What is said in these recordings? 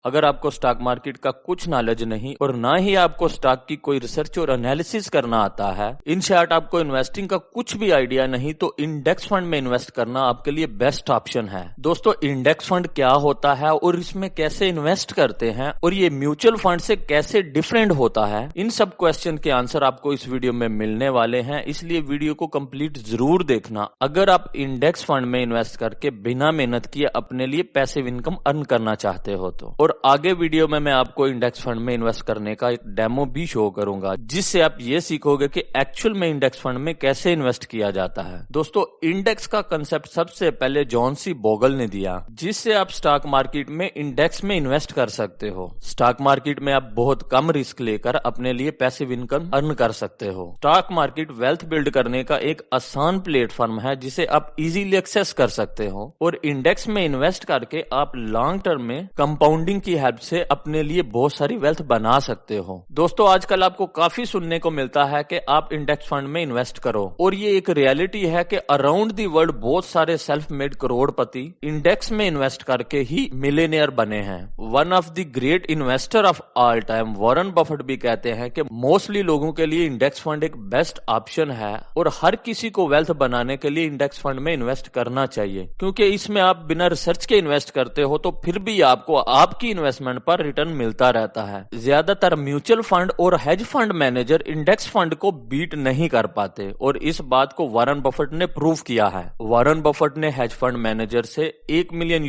अगर आपको stock market का कुछ नॉलेज नहीं और ना ही आपको स्टॉक की कोई रिसर्च और एनालिसिस करना आता है, इन शॉर्ट आपको इन्वेस्टिंग का कुछ भी आइडिया नहीं, तो इंडेक्स फंड में इन्वेस्ट करना आपके लिए बेस्ट ऑप्शन है। दोस्तों, इंडेक्स फंड क्या होता है और इसमें कैसे इन्वेस्ट करते हैं और ये म्यूचुअल फंड से कैसे डिफरेंट होता है, इन सब क्वेश्चन के आंसर आपको इस वीडियो में मिलने वाले हैं, इसलिए वीडियो को कंप्लीट जरूर देखना। अगर आप इंडेक्स फंड में इन्वेस्ट करके बिना मेहनत किए अपने लिए पैसिव इनकम अर्न करना चाहते हो तो। और आगे वीडियो में मैं आपको इंडेक्स फंड में इन्वेस्ट करने का एक डेमो भी शो करूंगा, जिससे आप ये सीखोगे कि एक्चुअल में इंडेक्स फंड में कैसे इन्वेस्ट किया जाता है। दोस्तों, इंडेक्स का कंसेप्ट सबसे पहले जॉन सी बोगल ने दिया, जिससे आप स्टॉक मार्केट में इंडेक्स में इन्वेस्ट कर सकते हो। स्टॉक मार्केट में आप बहुत कम रिस्क लेकर अपने लिए पैसिव इनकम अर्न कर सकते हो। स्टॉक मार्केट वेल्थ बिल्ड करने का एक आसान प्लेटफॉर्म है, जिसे आप इजीली एक्सेस कर सकते हो और इंडेक्स में इन्वेस्ट करके आप लॉन्ग टर्म में कंपाउंडिंग की हेल्प से अपने लिए बहुत सारी वेल्थ बना सकते हो। दोस्तों, आजकल आपको काफी सुनने को मिलता है कि आप इंडेक्स फंड में इन्वेस्ट करो, और ये एक रियलिटी है कि अराउंड दी वर्ल्ड बहुत सारे सेल्फ मेड करोड़पति इंडेक्स में इन्वेस्ट करके ही मिलेनियर बने हैं। One of the great investor of all time Warren Buffett भी कहते हैं कि मोस्टली लोगों के लिए इंडेक्स फंड एक बेस्ट ऑप्शन है और हर किसी को वेल्थ बनाने के लिए इंडेक्स फंड में इन्वेस्ट करना चाहिए, क्योंकि इसमें आप बिना रिसर्च के इन्वेस्ट करते हो तो फिर भी आपको आपकी इन्वेस्टमेंट पर रिटर्न मिलता रहता है। ज्यादातर म्यूचुअल फंड और hedge fund manager index fund को बीट नहीं कर पाते, और इस बात को वॉरेन बफेट ने प्रूव किया है। वॉरेन बफेट ने हेज फंड मैनेजर से $1 मिलियन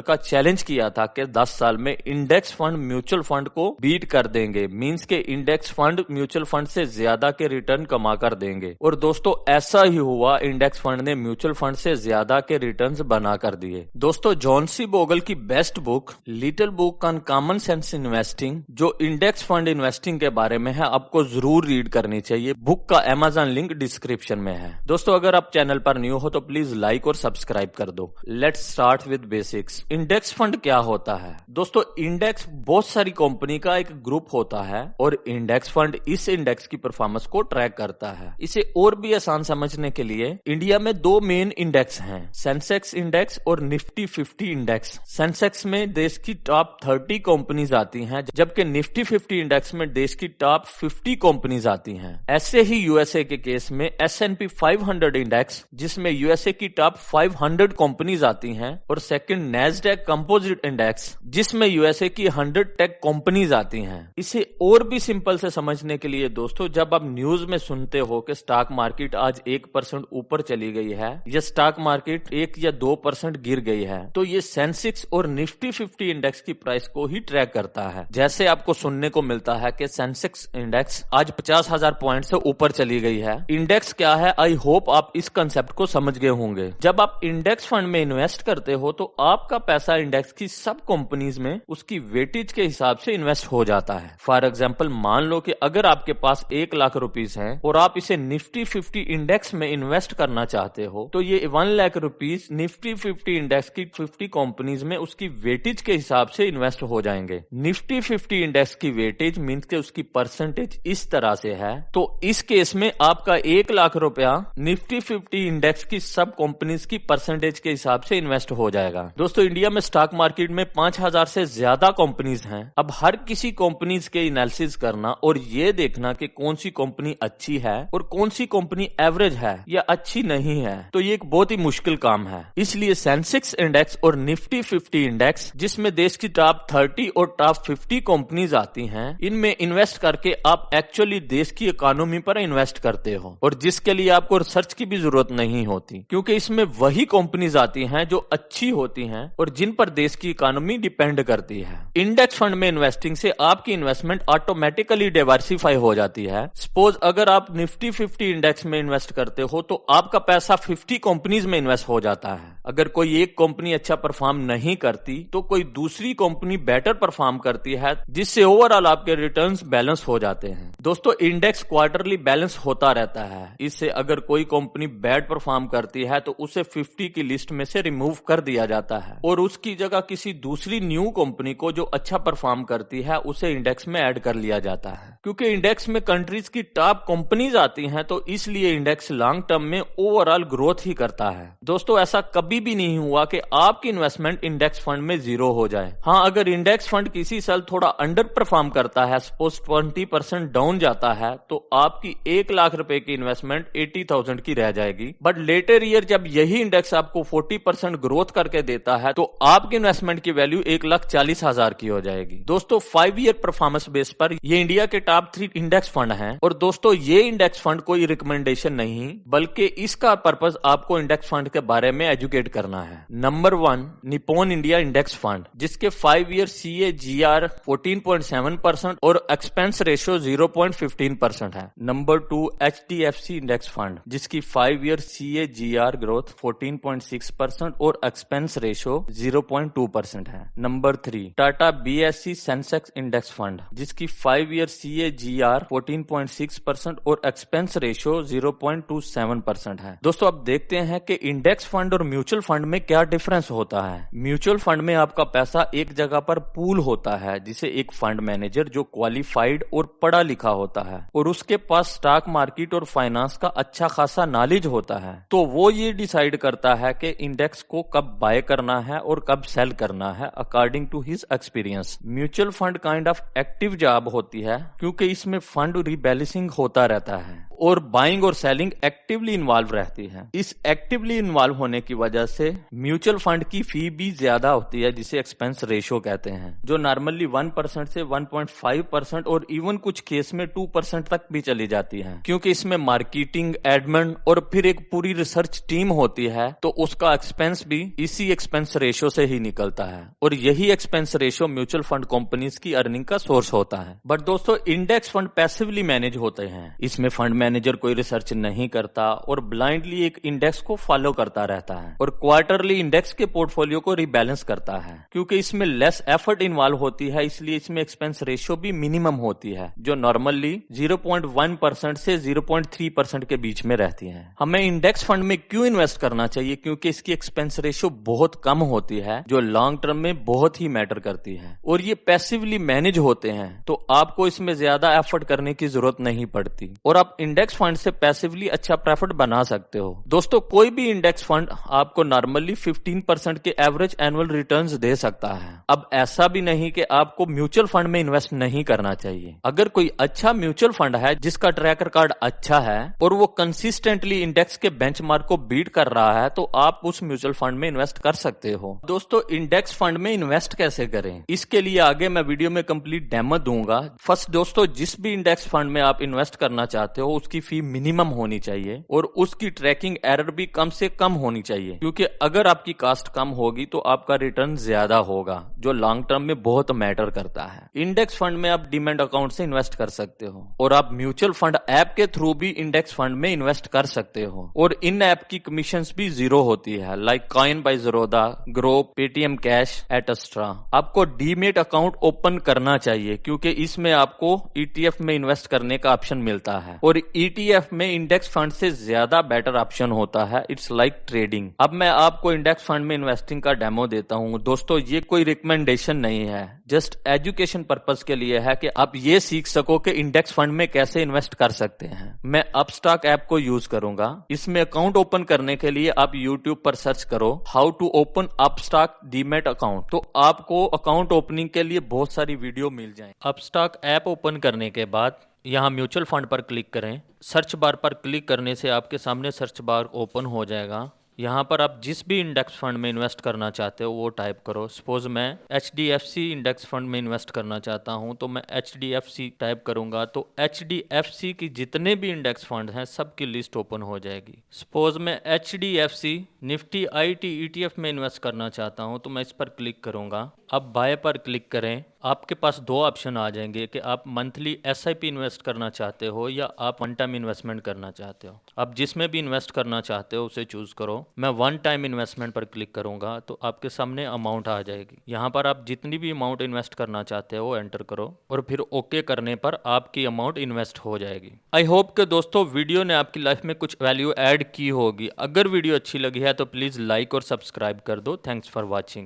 का चैलेंज किया था कि 10 साल में इंडेक्स फंड म्यूचुअल फंड को बीट कर देंगे, मींस के इंडेक्स फंड म्यूचुअल फंड से ज्यादा के रिटर्न कमा कर देंगे। और दोस्तों, ऐसा ही हुआ, इंडेक्स फंड ने म्यूचुअल फंड से ज्यादा के रिटर्न्स बना कर दिए। दोस्तों, जॉन सी बोगल की best book little book on common sense investing, जो इंडेक्स फंड इन्वेस्टिंग के बारे में है, आपको जरूर रीड करनी चाहिए। बुक का अमेज़न लिंक डिस्क्रिप्शन में है। दोस्तों, अगर आप चैनल पर न्यू हो तो प्लीज लाइक और सब्सक्राइब कर दो। Let's start with basics. Index fund क्या होता है? दोस्तों, इंडेक्स बहुत सारी कंपनी का एक ग्रुप होता है और इंडेक्स फंड इस इंडेक्स की परफॉर्मेंस को ट्रैक करता है। इसे और भी आसान समझने के लिए इंडिया में दो मेन इंडेक्स हैं, सेंसेक्स इंडेक्स और निफ्टी 50 इंडेक्स। सेंसेक्स में देश की टॉप 30 कंपनीज आती हैं, जबकि निफ्टी 50 इंडेक्स में देश की टॉप 50 कंपनीज आती हैं। ऐसे ही यूएसए के केस में S&P 500 इंडेक्स, जिसमें यूएसए की टॉप 500 कंपनीज आती हैं, और सेकंड नैस्डैक कंपोजिट इंडेक्स, जिसमें यूएसए की 100 टेक कंपनीज आती हैं। इसे और भी सिंपल से समझने के लिए दोस्तों, जब आप न्यूज में सुनते हो कि स्टॉक मार्केट आज 1% ऊपर चली गई है या स्टॉक मार्केट 1 या 2% गिर गई है, तो ये सेंसेक्स और निफ्टी 50 इंडेक्स की प्राइस को ही ट्रैक करता है। जैसे आपको सुनने को मिलता है कि सेंसेक्स इंडेक्स आज 50,000 पॉइंट से ऊपर चली गई है। इंडेक्स क्या है, आई होप आप इस कंसेप्ट को समझ गए होंगे। जब आप इंडेक्स फंड में इन्वेस्ट करते हो तो आपका पैसा इंडेक्स की सब कंपनीज में उसकी वेटेज के हिसाब से इन्वेस्ट हो जाता है। फॉर एग्जाम्पल, मान लो कि अगर आपके पास 1 लाख रुपीज है और आप इसे निफ्टी 50 इंडेक्स में इन्वेस्ट करना चाहते हो, तो ये 1 लाख रुपीज निफ्टी 50 इंडेक्स की 50 कंपनीज में उसकी वेटेज के हिसाब से इन्वेस्ट हो जाएंगे। निफ्टी 50 इंडेक्स की वेटेज मीन्स के उसकी परसेंटेज इस तरह से है, तो इस केस में आपका 1 लाख रुपया निफ्टी 50 इंडेक्स की सब कंपनीज की परसेंटेज के हिसाब से इन्वेस्ट हो जाएगा। दोस्तों, इंडिया में स्टॉक मार्केट में 5000 से ज्यादा कंपनीज हैं। अब हर किसी कंपनीज के एनालिसिस करना और ये देखना कि कौन सी कंपनी अच्छी है और कौन सी कंपनी एवरेज है या अच्छी नहीं है, तो ये एक बहुत ही मुश्किल काम है। इसलिए सेंसेक्स इंडेक्स और निफ्टी 50 इंडेक्स, जिसमें देश की टॉप 30 और टॉप 50 कंपनीज आती हैं, इनमें इन्वेस्ट करके आप एक्चुअली देश की इकोनॉमी पर इन्वेस्ट करते हो, और जिसके लिए आपको रिसर्च की भी जरूरत नहीं होती, क्योंकि इसमें वही कंपनीज आती हैं जो अच्छी होती हैं और जिन पर देश की इकोनॉमी डिपेंड करती है। इंडेक्स फंड में इन्वेस्टिंग से आपकी इन्वेस्टमेंट ऑटोमेटिकली डाइवर्सिफाई हो जाती है। सपोज अगर आप निफ्टी 50 इंडेक्स में इन्वेस्ट करते हो तो आपका पैसा 50 कंपनीज में इन्वेस्ट हो जाता है। अगर कोई एक कंपनी अच्छा परफॉर्म नहीं करती तो कोई दूसरी कंपनी बेटर परफॉर्म करती है, जिससे ओवरऑल आपके रिटर्न्स बैलेंस हो जाते हैं। दोस्तों, इंडेक्स क्वार्टरली बैलेंस होता रहता है। इससे अगर कोई कंपनी बैड परफॉर्म करती है तो उसे 50 की लिस्ट में से रिमूव कर दिया जाता है और उसकी जगह किसी दूसरी न्यू कंपनी को जो अच्छा परफॉर्म करती है उसे इंडेक्स में ऐड कर लिया जाता है। क्योंकि इंडेक्स में कंट्रीज की टॉप कंपनीज आती हैं, तो इसलिए इंडेक्स लॉन्ग टर्म में ओवरऑल ग्रोथ ही करता है। दोस्तों, ऐसा कभी कभी भी नहीं हुआ कि आपकी इन्वेस्टमेंट इंडेक्स फंड में जीरो हो जाए। हाँ, अगर इंडेक्स फंड किसी साल थोड़ा अंडर परफॉर्म करता है, सपोज 20% डाउन जाता है, तो आपकी 1 लाख रुपए की इन्वेस्टमेंट 80,000 की रह जाएगी। बट लेटर ईयर जब यही इंडेक्स आपको 40% ग्रोथ करके देता है, तो आपकी इन्वेस्टमेंट की वैल्यू 1,40,000 की हो जाएगी। दोस्तों 5 ईयर परफॉर्मेंस बेस पर ये इंडिया के टॉप 3 इंडेक्स फंड हैं। और दोस्तों ये इंडेक्स फंड कोई रिकमेंडेशन नहीं, बल्कि इसका पर्पस आपको इंडेक्स फंड के बारे में एजुकेट करना है। Number 1 Nippon India index fund, जिसके 5 ईयर CAGR 14.7% और एक्सपेंस रेशियो 0.15% है। नंबर 2 HDFC इंडेक्स फंड, जिसकी 5 ईयर CAGR ग्रोथ 14.6% और एक्सपेंस रेशियो 0.2% है। Number 3 Tata BSE Sensex index fund, जिसकी 5 ईयर CAGR 14.6% और एक्सपेंस रेशियो 0.27% है। दोस्तों अब देखते हैं कि इंडेक्स फंड और म्यूचुअल फंड में क्या डिफरेंस होता है। म्यूचुअल फंड में आपका पैसा एक जगह पर पूल होता है, जिसे एक फंड मैनेजर जो क्वालिफाइड और पढ़ा लिखा होता है और उसके पास स्टॉक मार्केट और फाइनेंस का अच्छा खासा नॉलेज होता है, तो वो ये डिसाइड करता है कि इंडेक्स को कब बाय करना है और कब सेल करना है according to his experience. Mutual fund kind of active job होती है, क्योंकि इसमें फंड रिबैलेंसिंग होता रहता है और बाइंग और सेलिंग एक्टिवली इन्वॉल्व रहती है। इस एक्टिवली इन्वॉल्व होने की वजह से म्यूचुअल फंड की फी भी ज्यादा होती है, जिसे एक्सपेंस रेशियो कहते हैं, जो नॉर्मली 1% से 1.5% और इवन कुछ केस में 2% तक भी चली जाती है, क्योंकि इसमें मार्केटिंग, एडमिन और फिर एक पूरी रिसर्च टीम होती है, तो उसका एक्सपेंस भी इसी एक्सपेंस रेशियो से ही निकलता है और यही expense ratio mutual fund companies की अर्निंग का सोर्स होता है। बट दोस्तों इंडेक्स फंड पैसिवली मैनेज होते हैं, इसमें फंड मैनेजर कोई रिसर्च नहीं करता और ब्लाइंडली एक इंडेक्स को फॉलो करता रहता है और क्वार्टरली इंडेक्स के पोर्टफोलियो को रिबैलेंस करता है। क्योंकि इसमें लेस एफर्ट इन्वॉल्व होती है, इसलिए इसमें एक्सपेंस रेशियो भी मिनिमम होती है, जो नॉर्मली 0.1% से 0.3% के बीच में रहती है। हमें इंडेक्स फंड में क्यों इन्वेस्ट करना चाहिए? क्योंकि इसकी एक्सपेंस रेशियो बहुत कम होती है, जो लॉन्ग टर्म में बहुत ही मैटर करती है और ये पैसिवली मैनेज होते हैं, तो आपको इसमें ज्यादा एफर्ट करने की जरूरत नहीं पड़ती और आप इंडेक्स फंड से पैसिवली अच्छा प्रॉफिट बना सकते हो। दोस्तों कोई भी इंडेक्स फंड आपको नॉर्मली 15% के एवरेज एनुअल रिटर्न्स दे सकता है। अब ऐसा भी नहीं कि आपको म्यूचुअल फंड में इन्वेस्ट नहीं करना चाहिए। अगर कोई अच्छा म्यूचुअल फंड है जिसका ट्रैक रिकॉर्ड अच्छा है और वो कंसिस्टेंटली इंडेक्स के बेंचमार्क को बीट कर रहा है, तो आप उस म्यूचुअल फंड में इन्वेस्ट कर सकते हो। दोस्तों इंडेक्स फंड में इन्वेस्ट कैसे करें, इसके लिए आगे मैं वीडियो में कंप्लीट डेमो दूंगा। फर्स्ट दोस्तों, जिस भी इंडेक्स फंड में आप इन्वेस्ट करना चाहते हो उसकी फी मिनिमम होनी चाहिए और उसकी ट्रैकिंग एरर भी कम से कम होनी चाहिए, क्योंकि अगर आपकी कास्ट कम होगी तो आपका रिटर्न ज्यादा होगा, जो लॉन्ग टर्म में बहुत मैटर करता है। इंडेक्स फंड में आप डीमैट अकाउंट से इन्वेस्ट कर सकते हो और आप म्यूचुअल फंड ऐप के थ्रू भी इंडेक्स फंड में इन्वेस्ट कर सकते हो और इन ऐप की कमीशन भी जीरो होती है, like coin by Zerodha, Groww, Paytm cash etcetera. आपको डीमैट अकाउंट ओपन करना चाहिए, क्योंकि इसमें आपको ETF में इन्वेस्ट करने का ऑप्शन मिलता है और ETF में इंडेक्स फंड से ज्यादा बेटर ऑप्शन होता है। It's like trading. अब मैं आपको इंडेक्स फंड में इन्वेस्टिंग का डेमो देता हूं। दोस्तों ये कोई रिकमेंडेशन नहीं है, जस्ट एजुकेशन पर्पस के लिए है कि आप ये सीख सको कि इंडेक्स फंड में कैसे इन्वेस्ट कर सकते हैं। मैं अपस्टॉक ऐप को यूज करूंगा। इसमें अकाउंट ओपन करने के लिए आप YouTube पर सर्च करो how to open Upstox demat account, तो आपको अकाउंट ओपनिंग के लिए बहुत सारी वीडियो मिल जाए। अपस्टॉक ऐप ओपन करने के बाद यहाँ म्यूचुअल फंड पर क्लिक करें। सर्च बार पर क्लिक करने से आपके सामने सर्च बार ओपन हो जाएगा। यहाँ पर आप जिस भी इंडेक्स फंड में इन्वेस्ट करना चाहते हो वो टाइप करो। सपोज मैं HDFC इंडेक्स फंड में इन्वेस्ट करना चाहता हूँ, तो मैं HDFC टाइप करूँगा तो HDFC की जितने भी इंडेक्स फंड हैं सबकी लिस्ट ओपन हो जाएगी। सपोज मैं HDFC निफ्टी IT ETF में इन्वेस्ट करना चाहता हूँ, तो मैं इस पर क्लिक करूँगा। अब बाय पर क्लिक करें। आपके पास दो ऑप्शन आ जाएंगे कि आप मंथली SIP इन्वेस्ट करना चाहते हो या आप वन टाइम इन्वेस्टमेंट करना चाहते हो। आप जिसमें भी इन्वेस्ट करना चाहते हो उसे चूज करो। मैं वन टाइम इन्वेस्टमेंट पर क्लिक करूंगा तो आपके सामने अमाउंट आ जाएगी। यहाँ पर आप जितनी भी अमाउंट इन्वेस्ट करना चाहते हो वो एंटर करो और फिर ओके करने पर आपकी अमाउंट इन्वेस्ट हो जाएगी। आई होप कि दोस्तों वीडियो ने आपकी लाइफ में कुछ वैल्यू ऐड की होगी। अगर वीडियो अच्छी लगी है तो प्लीज़ लाइक और सब्सक्राइब कर दो। Thanks for watching.